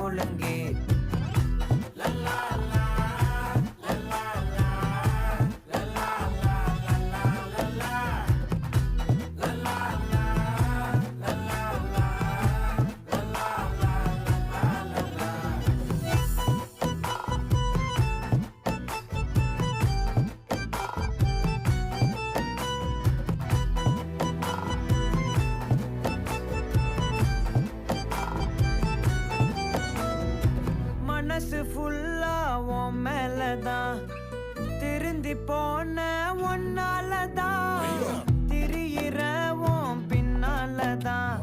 ஒழுங்கு. மனசு ஃபுல்லா உன் மேலதான், திருந்தி போன ஒன்னாலதான், திரியிற உன் பின்னாலதான்.